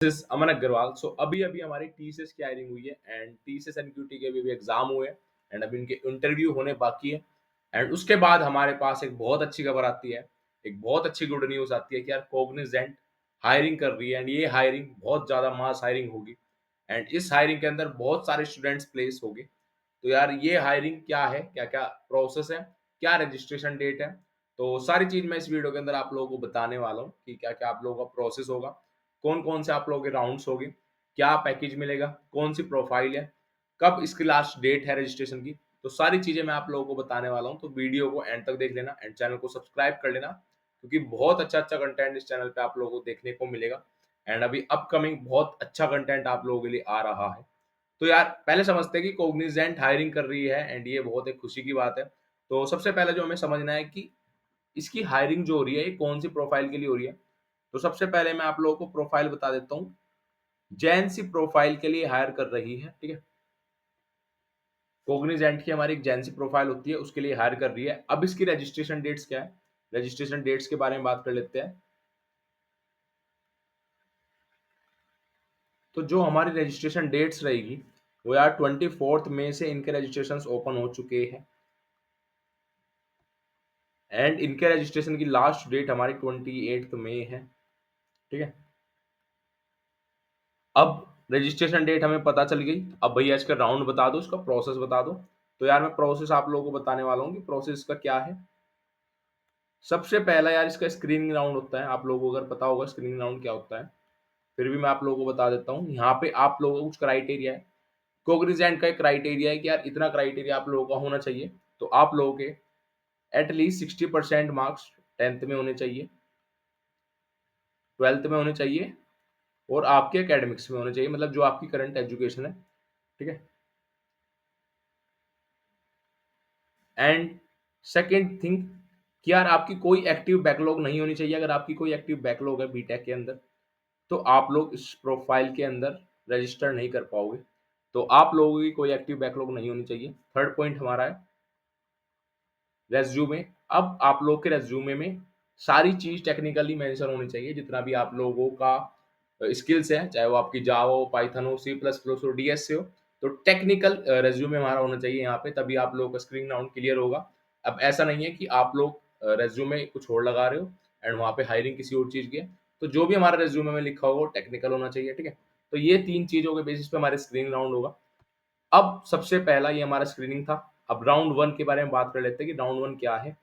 This is अमन अग्रवाल। सो अभी हमारी TCS की हायरिंग हुई है एंड टीसीएस एनक्यूटी के भी एग्जाम हुए हैं एंड अभी इनके इंटरव्यू होने बाकी है। एंड उसके बाद हमारे पास एक बहुत अच्छी खबर आती है, एक बहुत अच्छी गुड न्यूज आती है कि यार कॉग्निजेंट हायरिंग कर रही है एंड ये हायरिंग बहुत ज्यादा मास हायरिंग होगी एंड इस हायरिंग के अंदर बहुत सारे स्टूडेंट्स प्लेस होंगे। तो यार ये हायरिंग क्या है, क्या क्या प्रोसेस है, क्या रजिस्ट्रेशन डेट है, तो सारी चीज मैं इस वीडियो के अंदर आप लोगों को बताने वाला हूँ कि क्या क्या आप लोगों का प्रोसेस होगा, कौन कौन से आप लोगों के राउंड्स होंगे, क्या पैकेज मिलेगा, कौन सी प्रोफाइल है, कब इसकी लास्ट डेट है रजिस्ट्रेशन की। तो सारी चीजें मैं आप लोगों को बताने वाला हूँ, तो वीडियो को एंड तक देख लेना एंड चैनल को सब्सक्राइब कर लेना, क्योंकि बहुत अच्छा अच्छा कंटेंट इस चैनल पे आप लोगों को देखने को मिलेगा एंड अभी अपकमिंग बहुत अच्छा कंटेंट आप लोगों के लिए आ रहा है। तो यार पहले समझते हैं कि कॉग्निजेंट हायरिंग कर रही है एंड ये बहुत एक खुशी की बात है। तो सबसे पहले जो हमें समझना है कि इसकी हायरिंग जो हो रही है ये कौन सी प्रोफाइल के लिए हो रही है। तो सबसे पहले मैं आप लोगों को प्रोफाइल बता देता हूँ। जैन सी प्रोफाइल के लिए हायर कर रही है, ठीक है। कॉग्निजेंट की हमारी एक जैन सी प्रोफाइल होती है, उसके लिए हायर कर रही है। अब इसकी रजिस्ट्रेशन डेट्स क्या है, रजिस्ट्रेशन डेट्स के बारे में बात कर लेते हैं। तो जो हमारी रजिस्ट्रेशन डेट्स रहेगी वो यार 24 मई से इनके रजिस्ट्रेशन ओपन हो चुके हैं एंड इनके रजिस्ट्रेशन की लास्ट डेट हमारी 28 मई है, ठीक है। अब रजिस्ट्रेशन डेट हमें पता चल गई, अब भैया इसका राउंड बता दो, इसका प्रोसेस बता दो। तो यार मैं प्रोसेस आप लोगों को बताने वाला हूँ कि प्रोसेस का क्या है। सबसे पहला यार इसका स्क्रीनिंग राउंड होता है, आप लोगों को अगर पता होगा स्क्रीनिंग राउंड क्या होता है, फिर भी मैं आप लोगों को बता देता हूँ। यहाँ पे आप लोगों का कुछ क्राइटेरिया है, कोग्निजेंट का एक क्राइटेरिया है कि यार इतना क्राइटेरिया आप लोगों का होना चाहिए। तो आप लोगों के एटलीस्ट 60% मार्क्स 10th में होने चाहिए, 12th में होने चाहिए और आपके एकेडमिक्स में होने चाहिए, मतलब जो आपकी करंट एजुकेशन है, ठीक है। एंड सेकेंड थिंग कि यार आपकी कोई एक्टिव बैकलॉग नहीं होनी चाहिए। अगर आपकी कोई एक्टिव बैकलॉग है बीटेक के अंदर तो आप लोग इस प्रोफाइल के अंदर रजिस्टर नहीं कर पाओगे। तो आप लोगों की कोई एक्टिव बैकलॉग नहीं होनी चाहिए। थर्ड पॉइंट हमारा है रेज्यूमे। अब आप लोग के रेज्यूमे में सारी चीज टेक्निकली मेंशन होनी चाहिए, जितना भी आप लोगों का स्किल्स है, चाहे वो आपकी जावा हो, पाइथन हो, सी प्लस प्लस हो, डीएस से हो। तो टेक्निकल रेज्यूमे हमारा होना चाहिए यहाँ पे, तभी आप लोगों का स्क्रीन राउंड क्लियर होगा। अब ऐसा नहीं है कि आप लोग रेज्यूमे कुछ और लगा रहे हो एंड वहाँ पे हायरिंग किसी और चीज की है। तो जो भी हमारे रेज्यूमे में लिखा होगा वो टेक्निकल होना चाहिए, ठीक है। तो ये तीन चीजों के बेसिस पे हमारे स्क्रीनिंग राउंड होगा। अब सबसे पहला ये हमारा स्क्रीनिंग था। अब राउंड वन के बारे में बात कर लेते हैं कि राउंड वन क्या है।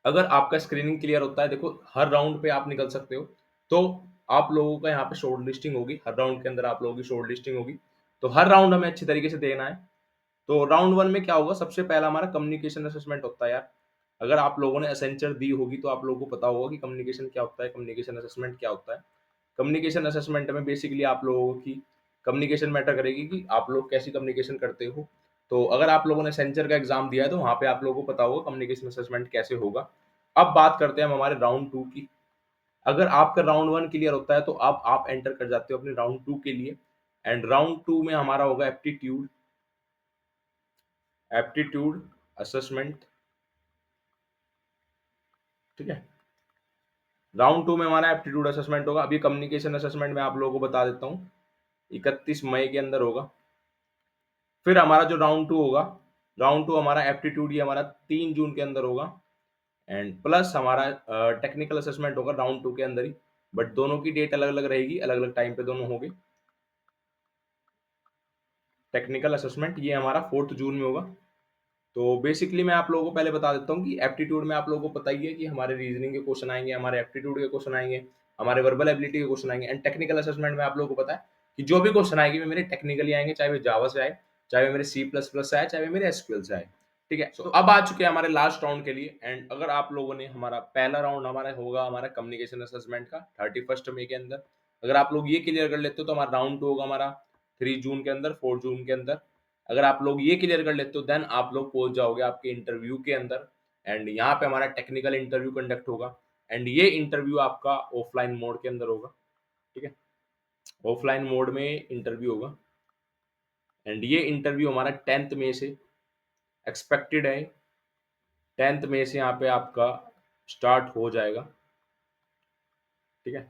अगर आपका स्क्रीनिंग क्लियर होता है, देखो हर राउंड पे आप निकल सकते हो। तो आप लोगों का यहाँ पे शॉर्ट लिस्टिंग होगी, हर राउंड के अंदर आप लोगों की शॉर्ट लिस्टिंग होगी। तो हर राउंड हमें अच्छी तरीके से देना है। तो राउंड वन में क्या होगा, सबसे पहला हमारा कम्युनिकेशन असेसमेंट होता है यार। अगर आप लोगों ने एसेंचर दी होगी तो आप लोगों को पता होगा कि कम्युनिकेशन क्या होता है, कम्युनिकेशन असेसमेंट क्या होता है। कम्युनिकेशन असेसमेंट में बेसिकली आप लोगों की कम्युनिकेशन मैटर करेगी कि आप लोग कैसी कम्युनिकेशन करते हो। तो अगर आप लोगों ने सेंचर का एग्जाम दिया है तो वहां पे आप लोगों को पता होगा कम्युनिकेशन असेसमेंट कैसे होगा। अब बात करते हैं हम हमारे राउंड टू की। अगर आपका राउंड वन क्लियर होता है तो अब आप एंटर कर जाते हो अपने राउंड टू के लिए। एंड राउंड टू में हमारा होगा एप्टीट्यूड, एप्टीट्यूड असेसमेंट, ठीक है। राउंड टू में हमारा एप्टीट्यूड असेसमेंट होगा। अभी कम्युनिकेशन असेसमेंट में आप लोगों को बता देता हूँ 31 मई के अंदर होगा। फिर हमारा जो राउंड टू होगा, राउंड टू हमारा एप्टीट्यूड ये हमारा 3 जून के अंदर होगा एंड प्लस हमारा टेक्निकल असेसमेंट होगा राउंड टू के अंदर ही। बट दोनों की डेट अलग अलग रहेगी, अलग अलग टाइम पे दोनों होंगे। टेक्निकल असेसमेंट ये हमारा 4 जून में होगा। तो बेसिकली मैं आप लोगों को पहले बता देता हूँ कि एप्टीट्यूड में आप लोगों को पता ही है कि हमारे रीजनिंग के क्वेश्चन आएंगे, हमारे एप्टीट्यूड के क्वेश्चन आएंगे, हमारे वर्बल एबिलिटी के क्वेश्चन आएंगे। एंड टेक्निकल असेसमेंट में आप लोगों को पता है कि जो भी क्वेश्चन आएंगे वे मेरे टेक्निकली आएंगे, चाहे वे जावा से आए, चाहे वे मेरे सी प्लस प्लस से आए, चाहे वे मेरे एसक्यूएल से आए, ठीक है। तो अब आ चुके हैं हमारे लास्ट राउंड के लिए। एंड अगर आप लोगों ने हमारा पहला राउंड हमारा होगा हमारा कम्युनिकेशन असेसमेंट का 31 मई के अंदर। अगर आप लोग ये क्लियर कर लेते हो तो हमारा राउंड टू होगा हमारा 3 जून के अंदर, 4 जून के अंदर। अगर आप लोग ये क्लियर कर लेते हो देन आप लोग पहुंच जाओगे आपके इंटरव्यू के अंदर। एंड यहाँ पे हमारा टेक्निकल इंटरव्यू कंडक्ट होगा एंड ये इंटरव्यू आपका ऑफलाइन मोड के अंदर होगा, ठीक है। ऑफलाइन मोड में इंटरव्यू होगा एंड ये इंटरव्यू हमारा 10th मई से एक्सपेक्टेड है। 10th मई से यहाँ पे आपका स्टार्ट हो जाएगा, ठीक है।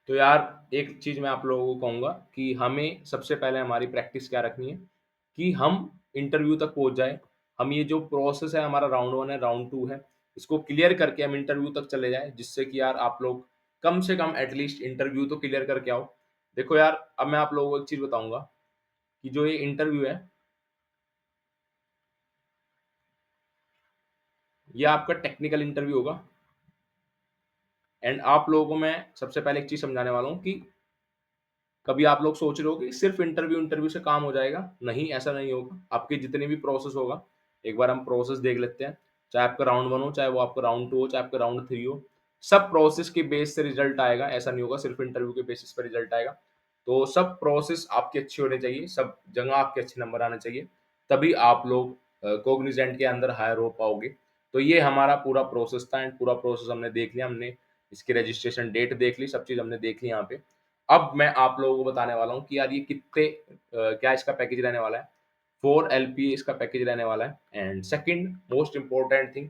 तो यार एक चीज़ मैं आप लोगों को कहूँगा कि हमें सबसे पहले हमारी प्रैक्टिस क्या रखनी है कि हम इंटरव्यू तक पहुँच जाएँ। हम ये जो प्रोसेस है हमारा राउंड 1 है, राउंड 2 है, इसको क्लियर करके हम इंटरव्यू तक चले जाएँ, जिससे कि यार आप लोग कम से कम एटलीस्ट इंटरव्यू तो क्लियर करके आओ। देखो यार, अब मैं आप लोगों को एक चीज़ बताऊँगा कि जो ये इंटरव्यू है, ये आपका टेक्निकल इंटरव्यू होगा एंड आप लोगों को मैं सबसे पहले एक चीज़ समझाने वाला हूँ कि कभी आप लोग सोच रहे हो कि सिर्फ इंटरव्यू इंटरव्यू से काम हो जाएगा। नहीं, ऐसा नहीं होगा। आपके जितने भी प्रोसेस होगा, एक बार हम प्रोसेस देख लेते हैं। चाहे आपका राउंड 1 हो, चाहे वो आपका राउंड 2 हो, चाहे आपका राउंड 3 हो, सब प्रोसेस के बेस से रिजल्ट आएगा। ऐसा नहीं होगा सिर्फ इंटरव्यू के बेसिस पे रिजल्ट आएगा। तो सब प्रोसेस आपके अच्छे होने चाहिए, सब जगह आपके अच्छे नंबर आने चाहिए, तभी आप लोग कोग्निज़ेंट के अंदर हायर हो पाओगे। तो ये हमारा पूरा प्रोसेस था एंड पूरा प्रोसेस हमने देख लिया, हमने इसकी रजिस्ट्रेशन डेट देख ली, सब चीज़ हमने देख ली यहाँ पे। अब मैं आप लोगों को बताने वाला हूँ कि यार ये कितने क्या इसका पैकेज रहने वाला है। 4 एलपीए इसका पैकेज रहने वाला है and second most important thing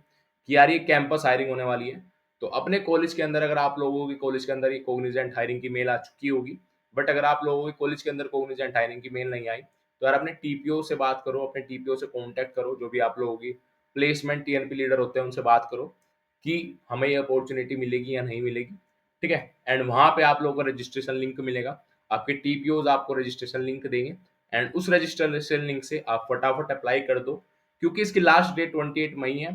कि यार ये कैंपस हायरिंग होने वाली है। तो अपने कॉलेज के अंदर अगर आप लोगों की कॉलेज के अंदर ये कोग्निजेंट हायरिंग की मेल आ चुकी होगी, बट अगर आप लोगों के कॉलेज के अंदर कोग्निजेंट हायरिंग की मेल नहीं आई, तो यार अपने टीपीओ से बात करो, अपने टीपीओ से कॉन्टैक्ट करो, जो भी आप लोगों की प्लेसमेंट टीएनपी लीडर होते हैं उनसे बात करो कि हमें ये अपॉर्चुनिटी मिलेगी या नहीं मिलेगी। ठीक है? एंड वहाँ पे आप लोगों को रजिस्ट्रेशन लिंक मिलेगा। आपके टीपीओज़ आपको रजिस्ट्रेशन लिंक देंगे एंड उस रजिस्ट्रेशन लिंक से आप फटाफट अप्लाई कर दो, क्योंकि इसकी लास्ट डेट 28 मई है।